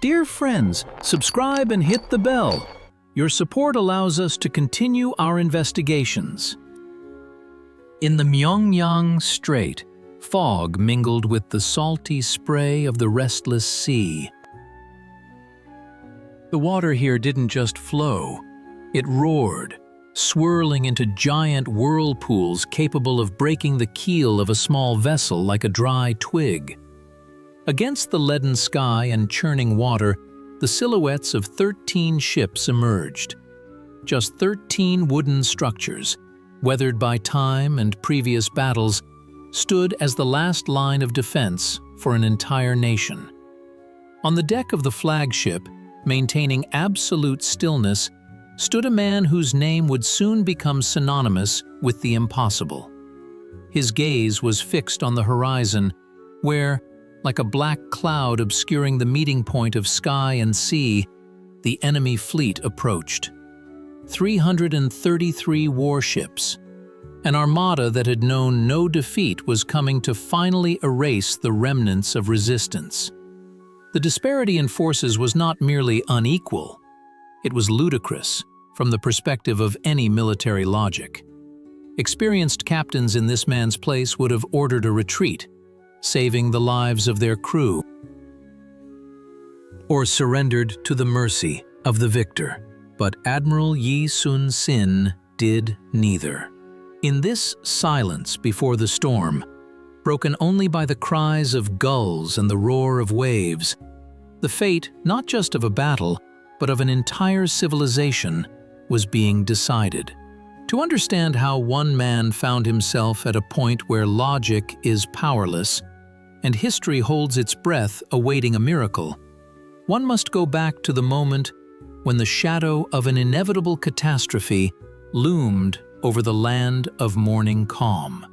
Dear friends, subscribe and hit the bell. Your support allows us to continue our investigations. In the Myeongyang Strait, fog mingled with the salty spray of the restless sea. The water here didn't just flow, it roared, swirling into giant whirlpools capable of breaking the keel of a small vessel like a dry twig. Against the leaden sky and churning water, the silhouettes of 13 ships emerged. Just 13 wooden structures, weathered by time and previous battles, stood as the last line of defense for an entire nation. On the deck of the flagship, maintaining absolute stillness, stood a man whose name would soon become synonymous with the impossible. His gaze was fixed on the horizon, where, like a black cloud obscuring the meeting point of sky and sea, the enemy fleet approached. 333 warships. An armada that had known no defeat was coming to finally erase the remnants of resistance. The disparity in forces was not merely unequal, it was ludicrous from the perspective of any military logic. Experienced captains in this man's place would have ordered a retreat, saving the lives of their crew, or surrendered to the mercy of the victor. But Admiral Yi Sun-sin did neither. In this silence before the storm, broken only by the cries of gulls and the roar of waves, the fate not just of a battle, but of an entire civilization was being decided. To understand how one man found himself at a point where logic is powerless and history holds its breath awaiting a miracle, one must go back to the moment when the shadow of an inevitable catastrophe loomed over the land of morning calm.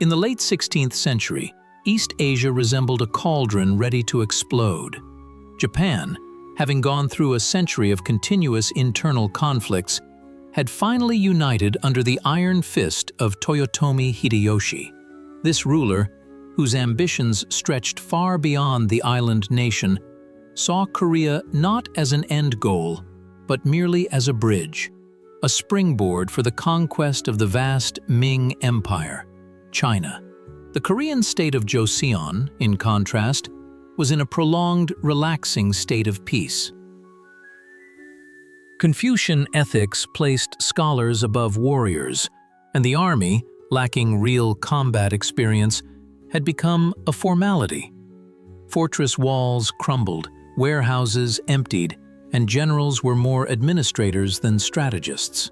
In the late 16th century, East Asia resembled a cauldron ready to explode. Japan, having gone through a century of continuous internal conflicts, had finally united under the iron fist of Toyotomi Hideyoshi. This ruler, whose ambitions stretched far beyond the island nation, saw Korea not as an end goal, but merely as a bridge, a springboard for the conquest of the vast Ming Empire, China. The Korean state of Joseon, in contrast, was in a prolonged, relaxing state of peace. Confucian ethics placed scholars above warriors, and the army, lacking real combat experience, had become a formality. Fortress walls crumbled, warehouses emptied, and generals were more administrators than strategists.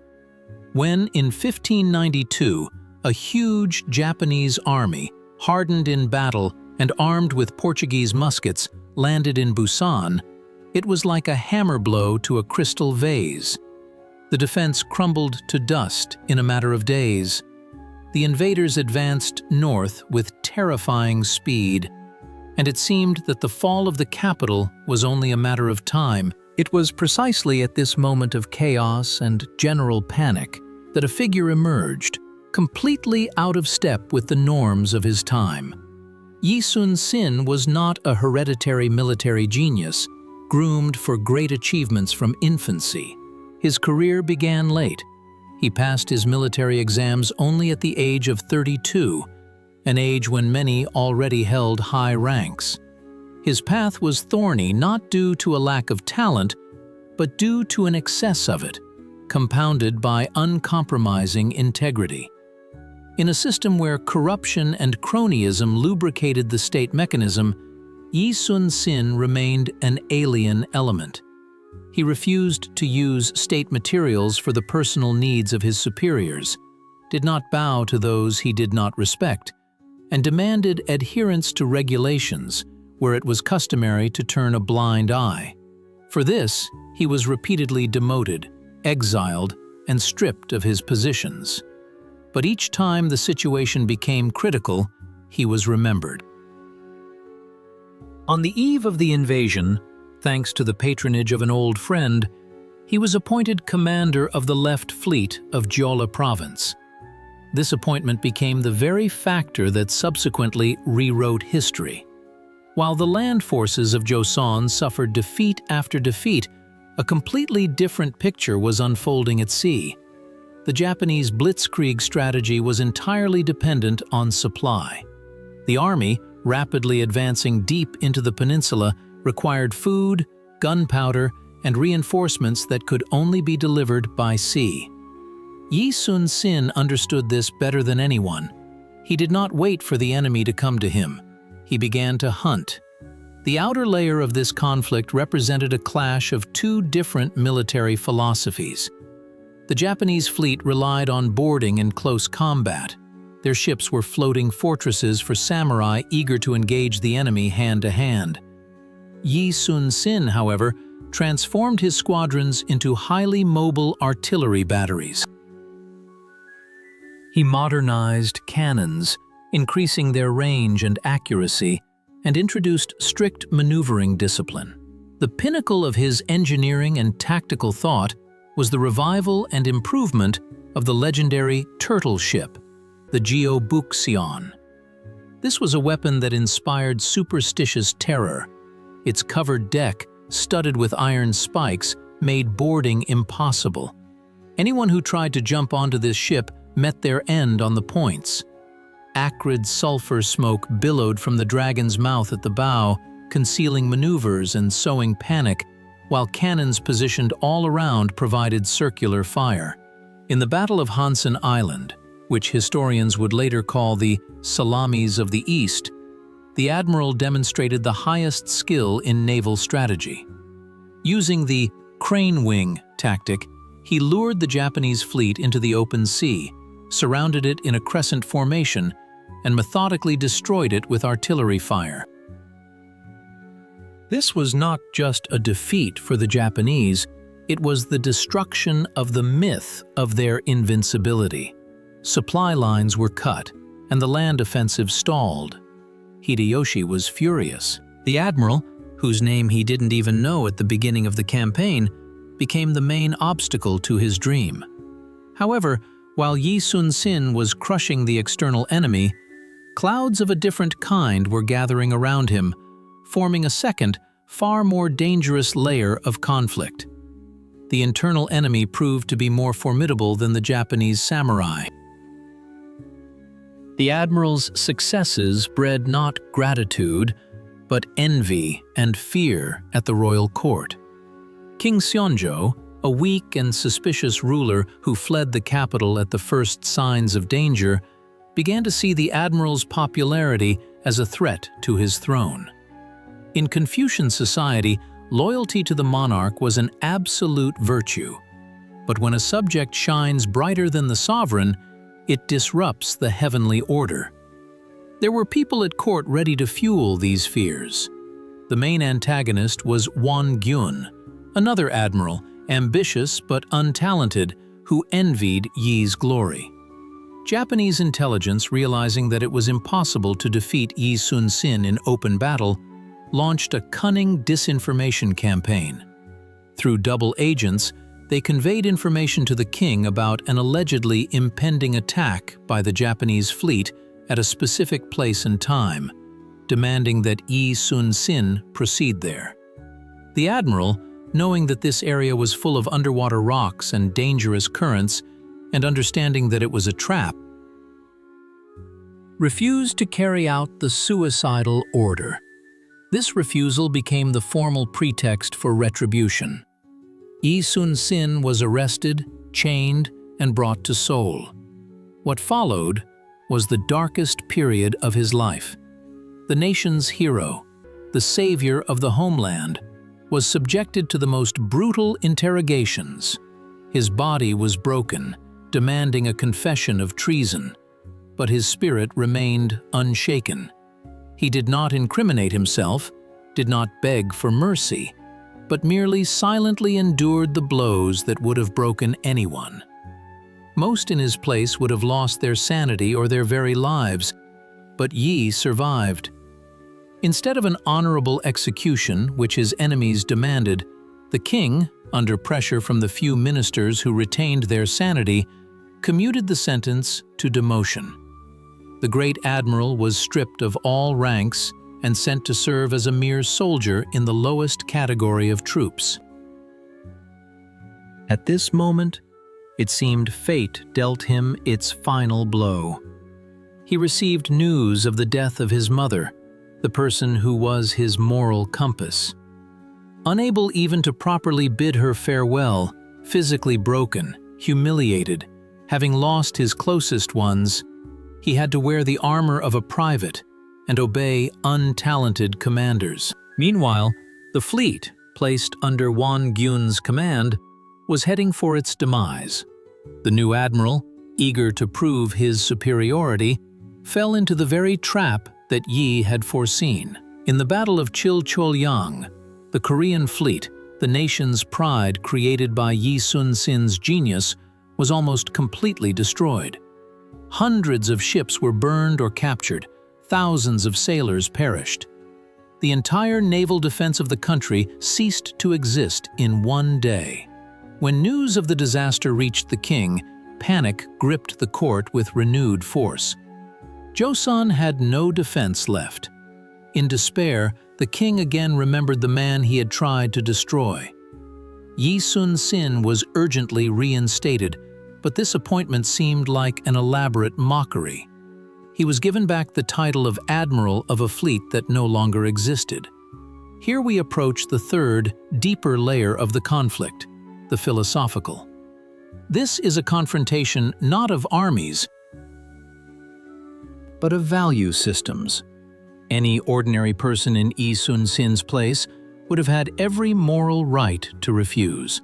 When, in 1592, a huge Japanese army, hardened in battle and armed with Portuguese muskets, landed in Busan, it was like a hammer blow to a crystal vase. The defense crumbled to dust in a matter of days. The invaders advanced north with terrifying speed, and it seemed that the fall of the capital was only a matter of time. It was precisely at this moment of chaos and general panic that a figure emerged, completely out of step with the norms of his time. Yi Sun-sin was not a hereditary military genius, groomed for great achievements from infancy. His career began late. He passed his military exams only at the age of 32, an age when many already held high ranks. His path was thorny not due to a lack of talent, but due to an excess of it, compounded by uncompromising integrity. In a system where corruption and cronyism lubricated the state mechanism, Yi Sun-sin remained an alien element. He refused to use state materials for the personal needs of his superiors, did not bow to those he did not respect, and demanded adherence to regulations where it was customary to turn a blind eye. For this, he was repeatedly demoted, exiled, and stripped of his positions. But each time the situation became critical, he was remembered. On the eve of the invasion, thanks to the patronage of an old friend, he was appointed commander of the left fleet of Jeolla province. This appointment became the very factor that subsequently rewrote history. While the land forces of Joseon suffered defeat after defeat, a completely different picture was unfolding at sea. The Japanese blitzkrieg strategy was entirely dependent on supply. The army, rapidly advancing deep into the peninsula, required food, gunpowder, and reinforcements that could only be delivered by sea. Yi Sun-sin understood this better than anyone. He did not wait for the enemy to come to him. He began to hunt. The outer layer of this conflict represented a clash of two different military philosophies. The Japanese fleet relied on boarding and close combat. Their ships were floating fortresses for samurai eager to engage the enemy hand-to-hand. Yi Sun-sin, however, transformed his squadrons into highly mobile artillery batteries. He modernized cannons, increasing their range and accuracy, and introduced strict maneuvering discipline. The pinnacle of his engineering and tactical thought was the revival and improvement of the legendary turtle ship, the Geobuxion. This was a weapon that inspired superstitious terror. Its covered deck, studded with iron spikes, made boarding impossible. Anyone who tried to jump onto this ship met their end on the points. Acrid sulfur smoke billowed from the dragon's mouth at the bow, concealing maneuvers and sowing panic, while cannons positioned all around provided circular fire. In the Battle of Hansen Island, which historians would later call the Salamis of the East, the admiral demonstrated the highest skill in naval strategy. Using the crane wing tactic, he lured the Japanese fleet into the open sea, surrounded it in a crescent formation, and methodically destroyed it with artillery fire. This was not just a defeat for the Japanese, it was the destruction of the myth of their invincibility. Supply lines were cut, and the land offensive stalled. Hideyoshi was furious. The admiral, whose name he didn't even know at the beginning of the campaign, became the main obstacle to his dream. However, while Yi Sun-sin was crushing the external enemy, clouds of a different kind were gathering around him, forming a second, far more dangerous layer of conflict. The internal enemy proved to be more formidable than the Japanese samurai. The admiral's successes bred not gratitude, but envy and fear at the royal court. King Seonjo, a weak and suspicious ruler who fled the capital at the first signs of danger, began to see the admiral's popularity as a threat to his throne. In Confucian society, loyalty to the monarch was an absolute virtue. But when a subject shines brighter than the sovereign, it disrupts the heavenly order. There were people at court ready to fuel these fears. The main antagonist was Won Gyun, another admiral, ambitious but untalented, who envied Yi's glory. Japanese intelligence, realizing that it was impossible to defeat Yi Sun-sin in open battle, launched a cunning disinformation campaign. Through double agents, they conveyed information to the king about an allegedly impending attack by the Japanese fleet at a specific place and time, demanding that Yi Sun-sin proceed there. The admiral, knowing that this area was full of underwater rocks and dangerous currents, and understanding that it was a trap, refused to carry out the suicidal order. This refusal became the formal pretext for retribution. Yi Sun-sin was arrested, chained, and brought to Seoul. What followed was the darkest period of his life. The nation's hero, the savior of the homeland, was subjected to the most brutal interrogations. His body was broken, demanding a confession of treason, but his spirit remained unshaken. He did not incriminate himself, did not beg for mercy, but merely silently endured the blows that would have broken anyone. Most in his place would have lost their sanity or their very lives, but Yi survived. Instead of an honorable execution, which his enemies demanded, the king, under pressure from the few ministers who retained their sanity, commuted the sentence to demotion. The great admiral was stripped of all ranks and sent to serve as a mere soldier in the lowest category of troops. At this moment, it seemed fate dealt him its final blow. He received news of the death of his mother, the person who was his moral compass. Unable even to properly bid her farewell, physically broken, humiliated, having lost his closest ones, he had to wear the armor of a private and obey untalented commanders. Meanwhile, the fleet, placed under Won Gyun's command, was heading for its demise. The new admiral, eager to prove his superiority, fell into the very trap that Yi had foreseen. In the Battle of Chilcholyang, the Korean fleet, the nation's pride created by Yi Sun-sin's genius, was almost completely destroyed. Hundreds of ships were burned or captured, thousands of sailors perished. The entire naval defense of the country ceased to exist in one day. When news of the disaster reached the king, panic gripped the court with renewed force. Joseon had no defense left. In despair, the king again remembered the man he had tried to destroy. Yi Sun-sin was urgently reinstated, but this appointment seemed like an elaborate mockery. He was given back the title of Admiral of a fleet that no longer existed. Here we approach the third, deeper layer of the conflict, the philosophical. This is a confrontation not of armies, but of value systems. Any ordinary person in Yi Sun-sin's place would have had every moral right to refuse.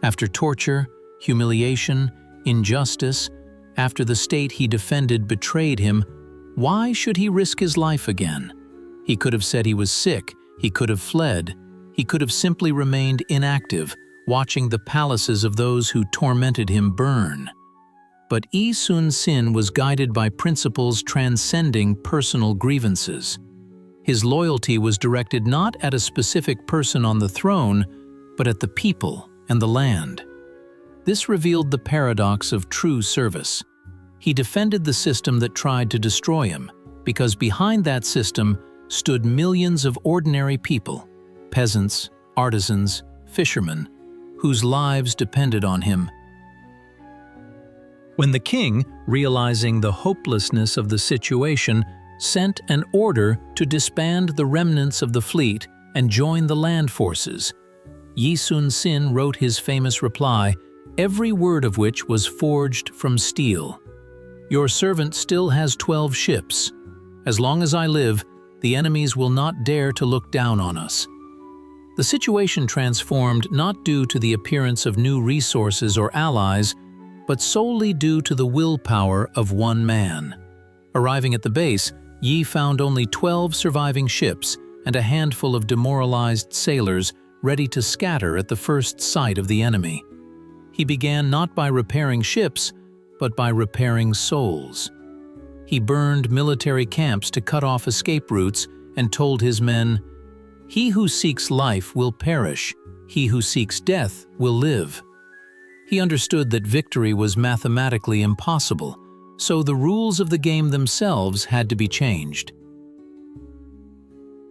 After torture, humiliation, injustice, after the state he defended betrayed him, why should he risk his life again? He could have said he was sick, he could have fled, he could have simply remained inactive, watching the palaces of those who tormented him burn. But Yi Sun-sin was guided by principles transcending personal grievances. His loyalty was directed not at a specific person on the throne, but at the people and the land. This revealed the paradox of true service. He defended the system that tried to destroy him, because behind that system stood millions of ordinary people, peasants, artisans, fishermen, whose lives depended on him. When the king, realizing the hopelessness of the situation, sent an order to disband the remnants of the fleet and join the land forces, Yi Sun-sin wrote his famous reply, every word of which was forged from steel. "Your servant still has 12 ships. As long as I live, the enemies will not dare to look down on us." The situation transformed not due to the appearance of new resources or allies, but solely due to the willpower of one man. Arriving at the base, Yi found only 12 surviving ships and a handful of demoralized sailors ready to scatter at the first sight of the enemy. He began not by repairing ships, but by repairing souls. He burned military camps to cut off escape routes and told his men, "He who seeks life will perish, he who seeks death will live." He understood that victory was mathematically impossible, so the rules of the game themselves had to be changed.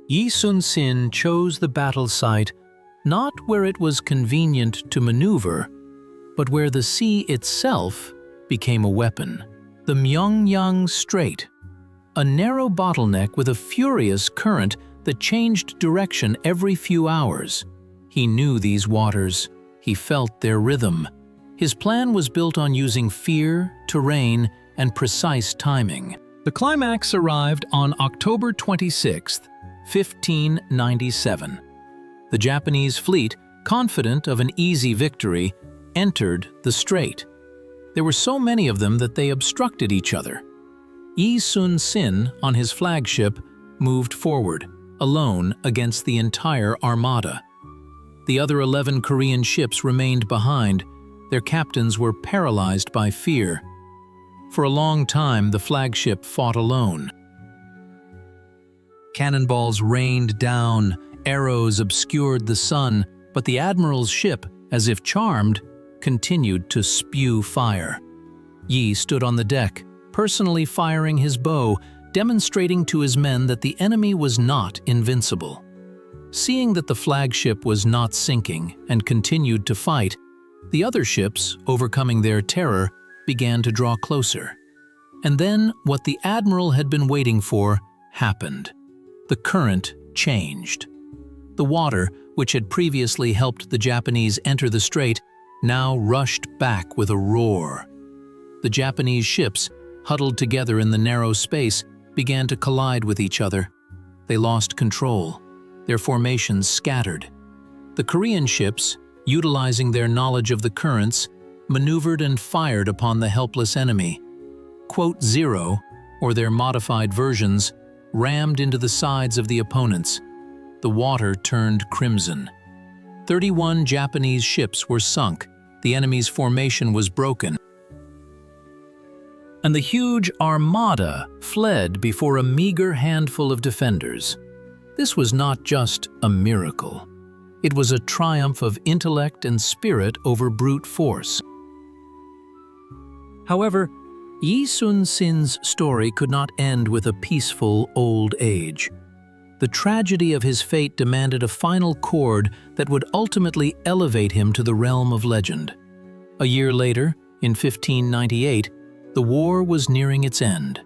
Yi Sun-sin chose the battle site not where it was convenient to maneuver, but where the sea itself became a weapon. The Myeongyang Strait, a narrow bottleneck with a furious current that changed direction every few hours. He knew these waters. He felt their rhythm. His plan was built on using fear, terrain, and precise timing. The climax arrived on October 26, 1597. The Japanese fleet, confident of an easy victory, entered the strait. There were so many of them that they obstructed each other. Yi Sun-sin, on his flagship, moved forward, alone against the entire armada. The other 11 Korean ships remained behind. Their captains were paralyzed by fear. For a long time, the flagship fought alone. Cannonballs rained down, arrows obscured the sun, but the admiral's ship, as if charmed, continued to spew fire. Yi stood on the deck, personally firing his bow, demonstrating to his men that the enemy was not invincible. Seeing that the flagship was not sinking and continued to fight, the other ships, overcoming their terror, began to draw closer. And then what the admiral had been waiting for happened. The current changed. The water, which had previously helped the Japanese enter the strait, now rushed back with a roar. The Japanese ships, huddled together in the narrow space, began to collide with each other. They lost control. Their formations scattered. The Korean ships, utilizing their knowledge of the currents, maneuvered and fired upon the helpless enemy. Quote Zero, or their modified versions, rammed into the sides of the opponents. The water turned crimson. 31 Japanese ships were sunk. The enemy's formation was broken, and the huge armada fled before a meager handful of defenders. This was not just a miracle. It was a triumph of intellect and spirit over brute force. However, Yi Sun-sin's story could not end with a peaceful old age. The tragedy of his fate demanded a final chord that would ultimately elevate him to the realm of legend. A year later, in 1598, the war was nearing its end.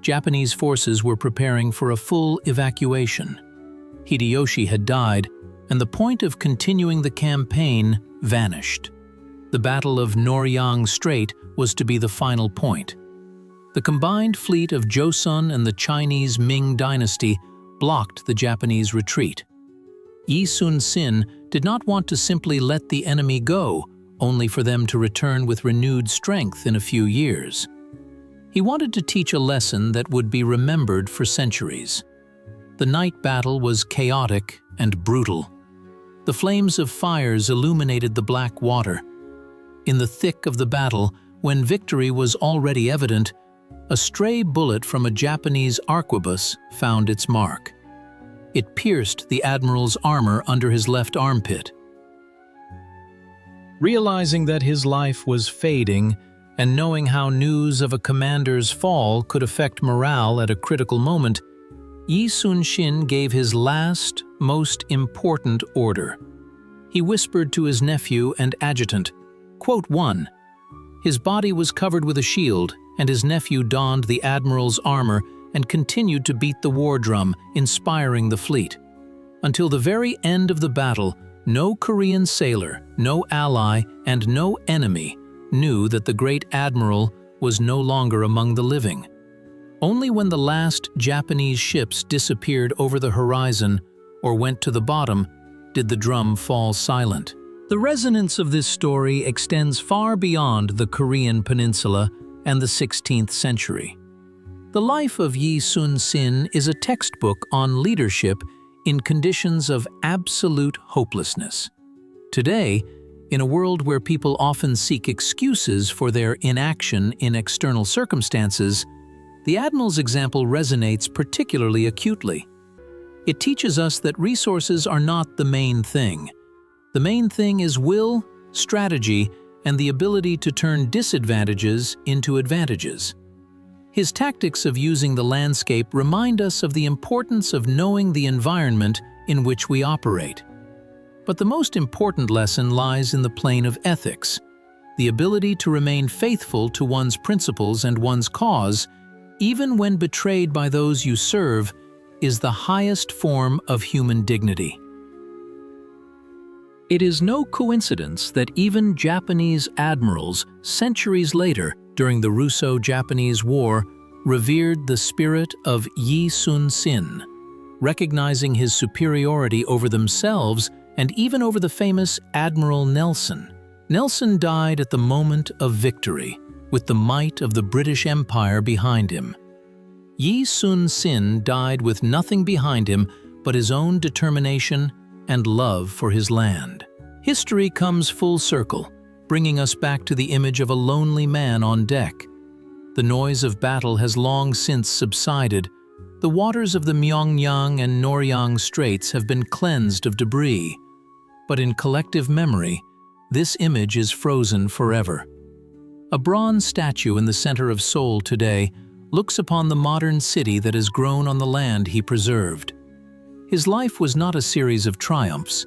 Japanese forces were preparing for a full evacuation. Hideyoshi had died, and the point of continuing the campaign vanished. The Battle of Noryang Strait was to be the final point. The combined fleet of Joseon and the Chinese Ming dynasty blocked the Japanese retreat. Yi Sun-sin did not want to simply let the enemy go, only for them to return with renewed strength in a few years. He wanted to teach a lesson that would be remembered for centuries. The night battle was chaotic and brutal. The flames of fires illuminated the black water. In the thick of the battle, when victory was already evident, a stray bullet from a Japanese arquebus found its mark. It pierced the admiral's armor under his left armpit. Realizing that his life was fading, and knowing how news of a commander's fall could affect morale at a critical moment, Yi Sun-sin gave his last, most important order. He whispered to his nephew and adjutant, Quote 1. His body was covered with a shield, and his nephew donned the admiral's armor and continued to beat the war drum, inspiring the fleet. Until the very end of the battle, no Korean sailor, no ally, and no enemy knew that the great admiral was no longer among the living. Only when the last Japanese ships disappeared over the horizon or went to the bottom did the drum fall silent. The resonance of this story extends far beyond the Korean peninsula and the 16th century. The life of Yi Sun-sin is a textbook on leadership in conditions of absolute hopelessness. Today, in a world where people often seek excuses for their inaction in external circumstances, the Admiral's example resonates particularly acutely. It teaches us that resources are not the main thing. The main thing is will, strategy, and the ability to turn disadvantages into advantages. His tactics of using the landscape remind us of the importance of knowing the environment in which we operate. But the most important lesson lies in the plane of ethics. The ability to remain faithful to one's principles and one's cause, even when betrayed by those you serve, is the highest form of human dignity. It is no coincidence that even Japanese admirals, centuries later, during the Russo-Japanese War, revered the spirit of Yi Sun-sin, recognizing his superiority over themselves and even over the famous Admiral Nelson. Nelson died at the moment of victory, with the might of the British Empire behind him. Yi Sun-sin died with nothing behind him but his own determination and love for his land. History comes full circle, bringing us back to the image of a lonely man on deck. The noise of battle has long since subsided. The waters of the Myeongyang and Noryang Straits have been cleansed of debris. But in collective memory, this image is frozen forever. A bronze statue in the center of Seoul today looks upon the modern city that has grown on the land he preserved. His life was not a series of triumphs.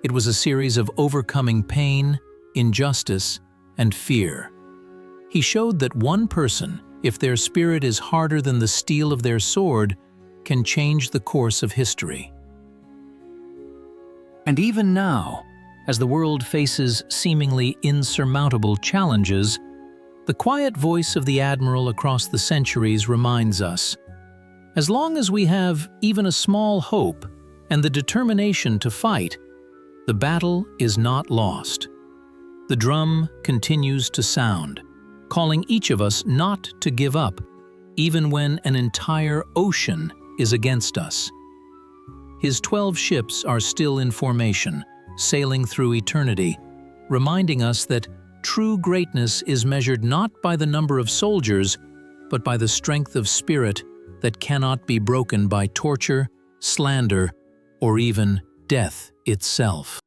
It was a series of overcoming pain, injustice, and fear. He showed that one person, if their spirit is harder than the steel of their sword, can change the course of history. And even now, as the world faces seemingly insurmountable challenges, the quiet voice of the Admiral across the centuries reminds us, as long as we have even a small hope and the determination to fight, the battle is not lost. The drum continues to sound, calling each of us not to give up, even when an entire ocean is against us. His 12 ships are still in formation, sailing through eternity, reminding us that true greatness is measured not by the number of soldiers, but by the strength of spirit that cannot be broken by torture, slander, or even death itself.